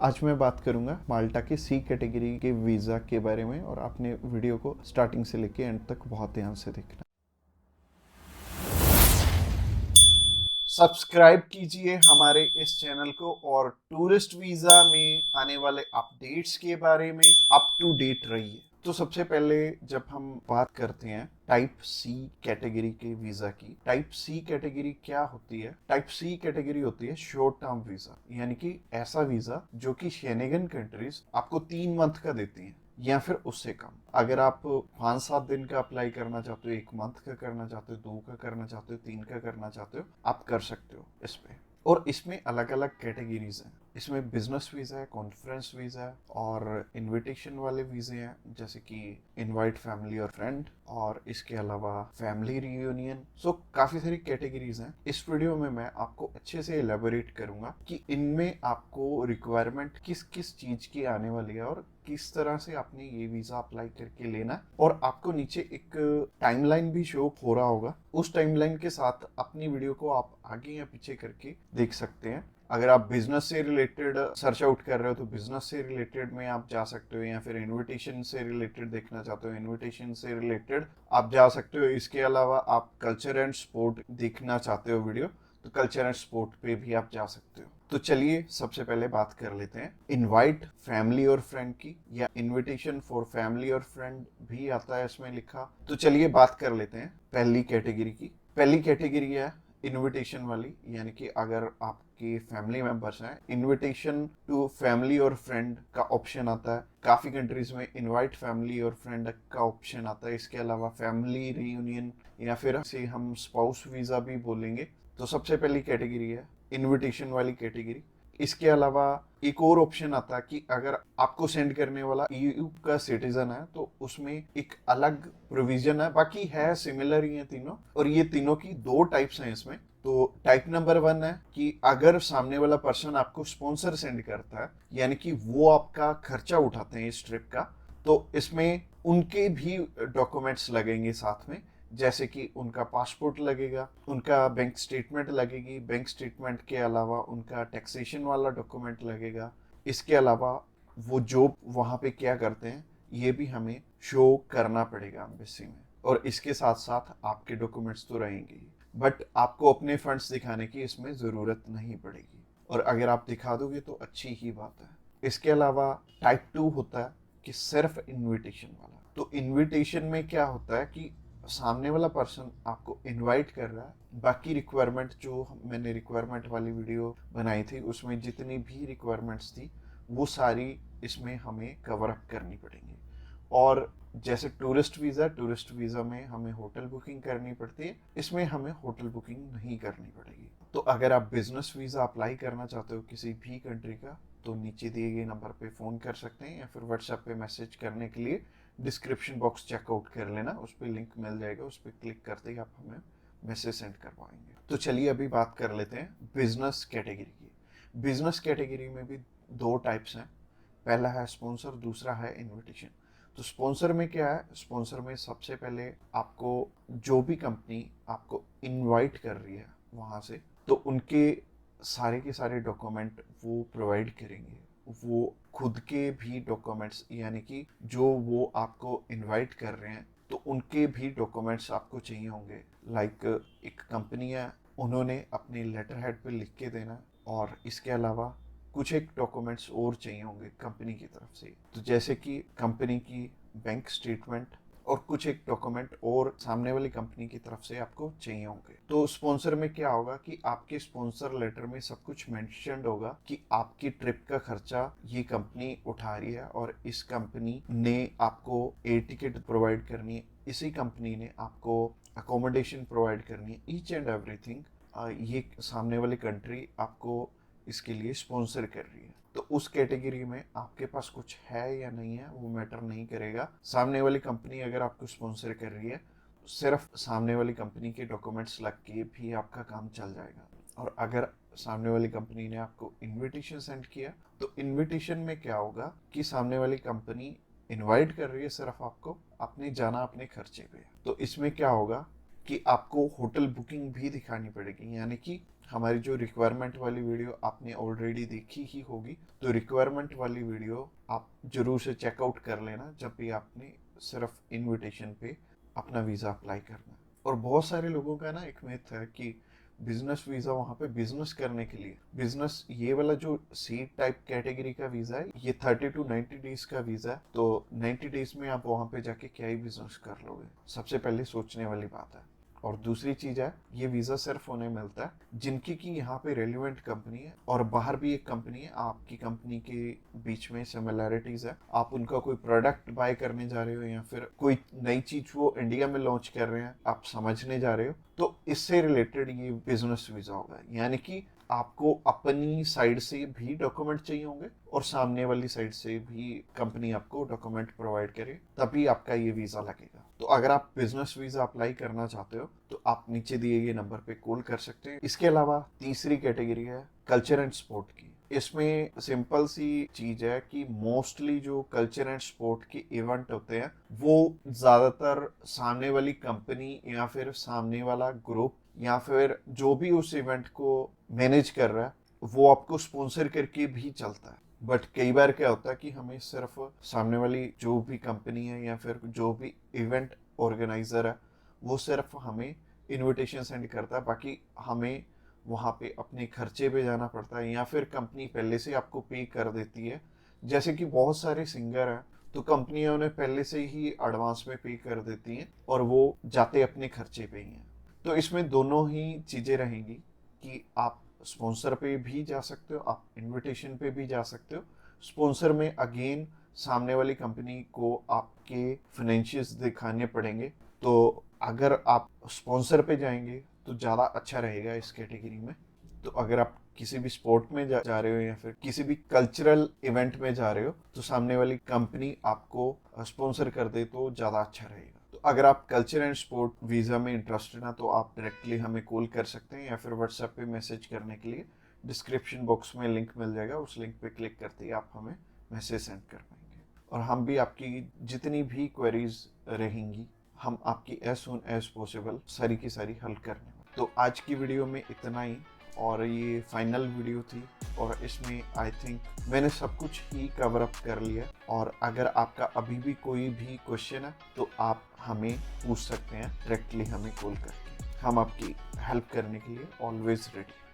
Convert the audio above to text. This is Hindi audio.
आज मैं बात करूंगा माल्टा के सी कैटेगरी के वीज़ा के बारे में और आपने वीडियो को स्टार्टिंग से लेके एंड तक बहुत ध्यान से देखना। सब्सक्राइब कीजिए हमारे इस चैनल को और टूरिस्ट वीज़ा में आने वाले अपडेट्स के बारे में अप टू डेट रहिए। तो सबसे पहले जब हम बात करते हैं टाइप सी कैटेगरी के वीजा की, टाइप सी कैटेगरी क्या होती है? टाइप सी कैटेगरी होती है शॉर्ट टर्म वीजा, यानी कि ऐसा वीजा जो कि शेनेगन कंट्रीज आपको 3 मंथ का देती हैं या फिर उससे कम। अगर आप 5-7 दिन का अप्लाई करना चाहते हो, 1 मंथ का करना चाहते हो, 2 का करना चाहते हो, 3 का करना चाहते हो, आप कर सकते हो इस पे। और इसमें अलग अलग कैटेगरीज हैं। इसमें बिजनेस वीजा है, कॉन्फ्रेंस वीजा है और इनविटेशन वाले वीजे हैं, जैसे कि इनवाइट फैमिली और फ्रेंड, और इसके अलावा फैमिली रियूनियन। सो काफी सारी कैटेगरीज हैं। इस वीडियो में मैं आपको अच्छे से एलेबोरेट करूंगा कि इनमें आपको रिक्वायरमेंट किस किस चीज की आने वाली है और किस तरह से आपने ये वीजा अप्लाई करके लेना है। और आपको नीचे एक टाइमलाइन भी शो हो रहा होगा, उस टाइमलाइन के साथ अपनी वीडियो को आप आगे या पीछे करके देख सकते हैं। अगर आप बिजनेस से रिलेटेड सर्च आउट कर रहे हो तो बिजनेस से रिलेटेड में आप जा सकते हो, या फिर इनविटेशन से रिलेटेड देखना चाहते हो इनविटेशन से रिलेटेड आप जा सकते हो। इसके अलावा आप कल्चर एंड स्पोर्ट देखना चाहते हो वीडियो, तो कल्चर एंड स्पोर्ट पे भी आप जा सकते हो। तो चलिए सबसे पहले बात कर लेते हैं इनवाइट फैमिली और फ्रेंड की, या इनविटेशन फॉर फैमिली और फ्रेंड भी आता है इसमें लिखा। तो चलिए बात कर लेते हैं पहली कैटेगरी की। पहली कैटेगरी है इनविटेशन वाली, यानी कि अगर आपके फैमिली मेंबर्स हैं, इनविटेशन टू फैमिली और फ्रेंड का ऑप्शन आता है। काफी कंट्रीज में इनवाइट फैमिली और फ्रेंड का ऑप्शन आता है। इसके अलावा फैमिली रियूनियन, या फिर से हम स्पाउस वीजा भी बोलेंगे। तो सबसे पहली कैटेगरी है इनविटेशन वाली कैटेगरी। इसके अलावा एक और ऑप्शन आता है कि अगर आपको सेंड करने वाला ईयू का सिटीजन है तो उसमें एक अलग प्रोविजन है, बाकी है सिमिलर ही है तीनों। और ये तीनों की 2 टाइप्स हैं इसमें। तो टाइप नंबर 1 है कि अगर सामने वाला पर्सन आपको स्पॉन्सर सेंड करता है, यानी कि वो आपका खर्चा उठाते हैं इस ट्रिप का, तो इसमें उनके भी डॉक्यूमेंट्स लगेंगे साथ में, जैसे कि उनका पासपोर्ट लगेगा, उनका बैंक स्टेटमेंट लगेगी, बैंक स्टेटमेंट के अलावा उनका टैक्सेशन वाला डॉक्यूमेंट लगेगा। इसके अलावा वो जॉब वहाँ पे क्या करते हैं ये भी हमें शो करना पड़ेगा एम्बेसी में। और इसके साथ साथ आपके डॉक्यूमेंट्स तो रहेंगे ही, बट आपको अपने फंड्स दिखाने की इसमें ज़रूरत नहीं पड़ेगी, और अगर आप दिखा दोगे तो अच्छी ही बात है। इसके अलावा टाइप 2 होता है कि सिर्फ इनविटेशन वाला। तो इनविटेशन में क्या होता है कि सामने वाला पर्सन आपको इनवाइट कर रहा है, बाकी रिक्वायरमेंट जो मैंने रिक्वायरमेंट वाली वीडियो बनाई थी उसमें जितनी भी रिक्वायरमेंट्स थी वो सारी इसमें हमें कवर अप करनी पड़ेंगी। और जैसे टूरिस्ट वीज़ा में हमें होटल बुकिंग करनी पड़ती है, इसमें हमें होटल बुकिंग नहीं करनी पड़ेगी। तो अगर आप बिजनेस वीज़ा अप्लाई करना चाहते हो किसी भी कंट्री का, तो नीचे दिए गए नंबर पे फ़ोन कर सकते हैं, या फिर व्हाट्सएप पे मैसेज करने के लिए डिस्क्रिप्शन बॉक्स चेकआउट कर लेना, उस पर लिंक मिल जाएगा, उस पर क्लिक करते ही आप हमें मैसेज सेंड कर पाएंगे। तो चलिए अभी बात कर लेते हैं बिजनेस कैटेगरी की। बिजनेस कैटेगरी में भी 2 टाइप्स हैं, पहला है स्पॉन्सर, दूसरा है इनविटेशन। तो स्पॉन्सर में क्या है? स्पॉन्सर में सबसे पहले आपको जो भी कंपनी आपको इनवाइट कर रही है वहाँ से, तो उनके सारे के सारे डॉक्यूमेंट वो प्रोवाइड करेंगे। वो खुद के भी डॉक्यूमेंट्स, यानी कि जो वो आपको इनवाइट कर रहे हैं तो उनके भी डॉक्यूमेंट्स आपको चाहिए होंगे। लाइक एक कंपनी है, उन्होंने अपने लेटर हेड पे लिख के देना, और इसके अलावा कुछ एक डॉक्यूमेंट्स और चाहिए होंगे कंपनी की तरफ से। तो जैसे कि कंपनी की बैंक स्टेटमेंट और कुछ एक डॉक्यूमेंट और सामने वाली कंपनी की तरफ से आपको चाहिए होंगे। तो स्पॉन्सर में क्या होगा कि आपके स्पॉन्सर लेटर में सब कुछ मेंशन्ड होगा कि आपकी ट्रिप का खर्चा ये कंपनी उठा रही है, और इस कंपनी ने आपको एयर टिकट प्रोवाइड करनी है, इसी कंपनी ने आपको अकोमोडेशन प्रोवाइड करनी है, ईच एंड एवरीथिंग ये सामने वाली कंट्री आपको इसके लिए स्पॉन्सर कर रही है। तो उस कैटेगरी में आपके पास कुछ है या नहीं है वो मैटर नहीं करेगा। सामने वाली कंपनी अगर आपको स्पॉन्सर कर रही है तो सिर्फ सामने वाली कंपनी के डॉक्यूमेंट्स लग के भी आपका काम चल जाएगा। और अगर सामने वाली कंपनी ने आपको इनविटेशन सेंड किया, तो इनविटेशन में क्या होगा कि सामने वाली कंपनी इनवाइट कर रही है सिर्फ आपको, आपने जाना अपने खर्चे पे। तो इसमें क्या होगा कि आपको होटल बुकिंग भी दिखानी पड़ेगी, यानी कि हमारी जो रिक्वायरमेंट वाली वीडियो आपने ऑलरेडी देखी ही होगी, तो रिक्वायरमेंट वाली वीडियो आप जरूर से चेकआउट कर लेना जब भी आपने सिर्फ इनविटेशन पे अपना वीज़ा अप्लाई करना है। और बहुत सारे लोगों का ना एक मिथ है कि बिजनेस वीज़ा वहाँ पे बिजनेस करने के लिए, बिजनेस ये वाला जो सी टाइप कैटेगरी का वीज़ा है ये 30 to 90 डेज का वीज़ा है, तो 90 डेज में आप वहाँ पे जाके क्या ही बिजनेस कर लोगे, सबसे पहले सोचने वाली बात है। और दूसरी चीज है, ये वीजा सिर्फ उन्हें मिलता है जिनकी की यहाँ पे रेलिवेंट कंपनी है और बाहर भी एक कंपनी है, आपकी कंपनी के बीच में सिमिलैरिटीज है, आप उनका कोई प्रोडक्ट बाय करने जा रहे हो या फिर कोई नई चीज वो इंडिया में लॉन्च कर रहे हैं आप समझने जा रहे हो, तो इससे रिलेटेड ये बिजनेस वीजा होगा। यानी कि आपको अपनी साइड से भी डॉक्यूमेंट चाहिए होंगे और सामने वाली साइड से भी कंपनी आपको डॉक्यूमेंट प्रोवाइड करे, तभी आपका ये वीजा लगेगा। तो अगर आप बिजनेस वीजा अप्लाई करना चाहते हो तो आप नीचे दिए गए नंबर पे कॉल कर सकते हैं। इसके अलावा तीसरी कैटेगरी है कल्चर एंड स्पोर्ट की। इसमें सिंपल सी चीज है कि मोस्टली जो कल्चर एंड स्पोर्ट के इवेंट होते हैं वो ज्यादातर सामने वाली कंपनी या फिर सामने वाला ग्रुप या फिर जो भी उस इवेंट को मैनेज कर रहा है वो आपको स्पॉन्सर करके भी चलता है। बट कई बार क्या होता है कि हमें सिर्फ सामने वाली जो भी कंपनी है या फिर जो भी इवेंट ऑर्गेनाइजर है वो सिर्फ हमें इनविटेशन सेंड करता है, बाकी हमें वहाँ पे अपने खर्चे पे जाना पड़ता है या फिर कंपनी पहले से आपको पे कर देती है। जैसे कि बहुत सारे सिंगर हैं तो कंपनियां उन्हें पहले से ही एडवांस में पे कर देती हैं और वो जाते अपने खर्चे पे ही हैं। तो इसमें दोनों ही चीज़ें रहेंगी कि आप स्पॉन्सर पे भी जा सकते हो, आप इनविटेशन पे भी जा सकते हो। स्पॉन्सर में अगेन सामने वाली कंपनी को आपके फाइनेंशियल्स दिखाने पड़ेंगे, तो अगर आप स्पॉन्सर पे जाएंगे तो ज़्यादा अच्छा रहेगा इस कैटेगरी में। तो अगर आप किसी भी स्पोर्ट में जा रहे हो या फिर किसी भी कल्चरल इवेंट में जा रहे हो तो सामने वाली कंपनी आपको स्पॉन्सर कर दे तो ज़्यादा अच्छा रहेगा। तो अगर आप कल्चर एंड स्पोर्ट वीज़ा में इंटरेस्टेड हैं तो आप डायरेक्टली हमें कॉल कर सकते हैं या फिर व्हाट्सएप पे मैसेज करने के लिए डिस्क्रिप्शन बॉक्स में लिंक मिल जाएगा, उस लिंक पे क्लिक करते ही आप हमें मैसेज सेंड कर पाएंगे और हम भी आपकी जितनी भी क्वेरीज रहेंगी हम आपकी एज सुन एज पॉसिबल सारी की सारी हल करने वाले। तो आज की वीडियो में इतना ही और ये फाइनल वीडियो थी और इसमें आई थिंक मैंने सब कुछ ही कवर अप कर लिया। और अगर आपका अभी भी कोई भी क्वेश्चन है तो आप हमें पूछ सकते हैं डायरेक्टली हमें कॉल करके, हम आपकी हेल्प करने के लिए ऑलवेज रेडी।